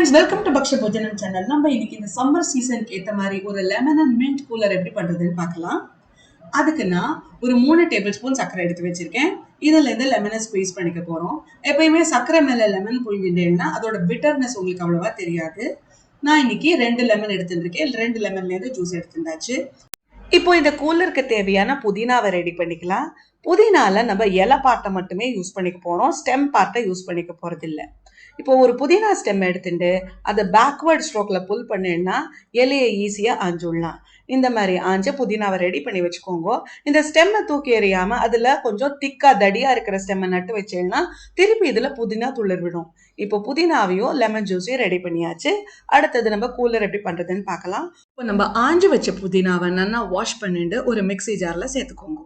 friends, welcome to Baksha Bhojanam channel. நம்ம இன்னைக்கு இந்த சம்மர் சீசனுக்கு ஏத்த மாதிரி ஒரு லெமன் அண்ட் மின்ட் கூலர் எப்படி பண்றதுன்னு பார்க்கலாம். அதுக்கு நான் ஒரு 3 டேபிள் ஸ்பூன் சர்க்கரை எடுத்து வச்சிருக்கேன். இதுல இருந்து லெமனை ஸ்குவீஸ் பண்ணிக்க போறோம். எப்பயுமே சர்க்கரை மேல லெமன் புழிஞ்சிட்டேன்னா அதோட பிட்டர்னஸ் உங்களுக்கு அவ்வளவா தெரியாது. நான் இன்னைக்கு 2 லெமன் எடுத்துருக்கேன். 2 லெமன்ல இருந்து ஜூஸ் எடுத்துட்டாச்சு. இப்போ இந்த கூலருக்கு தேவையான புதினாவை ரெடி பண்ணிக்கலாம். புதினால நம்ம இலை பார்ட்டை மட்டுமே யூஸ் பண்ணிக்க போறோம், ஸ்டெம் பார்ட்டை யூஸ் பண்ணிக்க போறது இல்லை. இப்போ ஒரு புதினா ஸ்டெம் எடுத்துட்டு அதை பேக்வேர்ட் ஸ்ட்ரோக்ல புல் பண்ணேன்னா இலையை ஈஸியா ஆஞ்சுடலாம். இந்த மாதிரி ஆஞ்ச புதினாவை ரெடி பண்ணி வச்சுக்கோங்க. இந்த ஸ்டெம்மை தூக்கி எறியாம அதுல கொஞ்சம் திக்கா தடியா இருக்கிற ஸ்டெம்மை நட்டு வச்சேன்னா திருப்பி இதுல புதினா துளிர் விடும். இப்போ புதினாவையும் லெமன் ஜூஸையும் ரெடி பண்ணியாச்சு. அடுத்தது நம்ம கூலர் எப்படி பண்றதுன்னு பார்க்கலாம். இப்போ நம்ம ஆஞ்சு வச்ச புதினாவை நல்லா வாஷ் பண்ணிட்டு ஒரு மிக்ஸி ஜார்ல சேர்த்துக்கோங்க.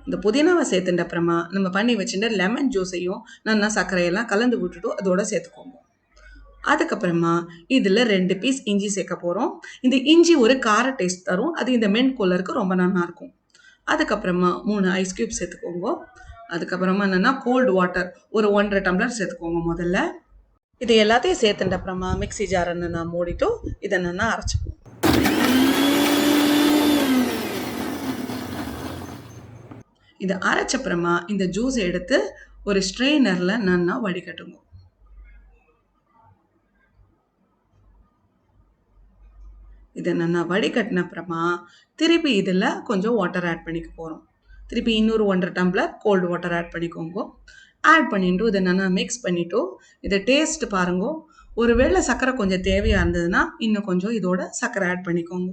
இந்த புதினாவை சேர்த்துட்ட அப்புறமா நம்ம பண்ணி வச்சுட்டு லெமன் ஜூஸையும் நல்லா சர்க்கரையெல்லாம் கலந்து விட்டுட்டு அதோட சேர்த்துக்கோங்க. அதுக்கப்புறமா இதில் 2 பீஸ் இஞ்சி சேர்க்க போகிறோம். இந்த இஞ்சி ஒரு கார டேஸ்ட் தரும். அது இந்த மென் கூலருக்கு ரொம்ப நல்லா இருக்கும். அதுக்கப்புறமா 3 ஐஸ் கியூப் சேர்த்துக்கோங்க. அதுக்கப்புறமா என்னென்னா கோல்டு வாட்டர் ஒரு 1.5 டம்ளர் சேர்த்துக்கோங்க. முதல்ல இது எல்லாத்தையும் சேர்த்துட்ட அப்புறமா மிக்ஸி ஜாரை நான் மூடிட்டு இதை நல்லா அரைச்சிப்போம். இதை அரைச்சப்புறமா இந்த ஜூஸ் எடுத்து ஒரு ஸ்ட்ரெயினர்ல நல்லா வடிகட்டுங்க. இதை நல்லா வடிகட்டின அப்புறமா திருப்பி இதில் கொஞ்சம் வாட்டர் ஆட் பண்ணிக்க போகிறோம். திருப்பி இன்னொரு 1.5 டம்ளர் கோல்டு வாட்டர் ஆட் பண்ணிக்கோங்க. ஆட் பண்ணிட்டு இதை நல்லா மிக்ஸ் பண்ணிட்டு இதை டேஸ்ட் பாருங்க. ஒருவேளை சர்க்கரை கொஞ்சம் தேவையாக இருந்ததுன்னா இன்னும் கொஞ்சம் இதோட சர்க்கரை ஆட் பண்ணிக்கோங்க.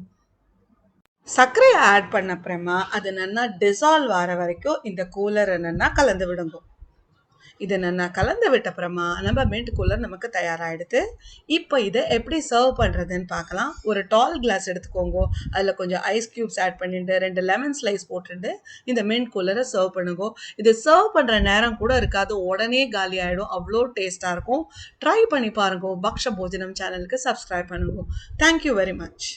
சர்க்கரையை ஆட் பண்ண அப்புறமா அது நல்லா டிசால்வ் ஆகிற வரைக்கும் இந்த கூலர் என்னன்னா கலந்து விடுங்க. இதை நல்லா கலந்து விட்ட அப்புறமா நம்ம மின்ட் கூலர் நமக்கு தயாராகிடுது. இப்போ இதை எப்படி சர்வ் பண்ணுறதுன்னு பார்க்கலாம். ஒரு டால் கிளாஸ் எடுத்துக்கோங்க. அதில் கொஞ்சம் ஐஸ் கியூப்ஸ் ஆட் பண்ணிட்டு 2 லெமன் ஸ்லைஸ் போட்டுட்டு இந்த மின்ட் கூலரை சர்வ் பண்ணுங்க. இது சர்வ் பண்ணுற நேரம் கூட இருக்காது, உடனே காலி ஆகிடும். அவ்வளோ டேஸ்ட்டாக இருக்கும். ட்ரை பண்ணி பாருங்க. பக்ஷ போஜனம் சேனலுக்கு சப்ஸ்கிரைப் பண்ணுங்க. Thank you very much.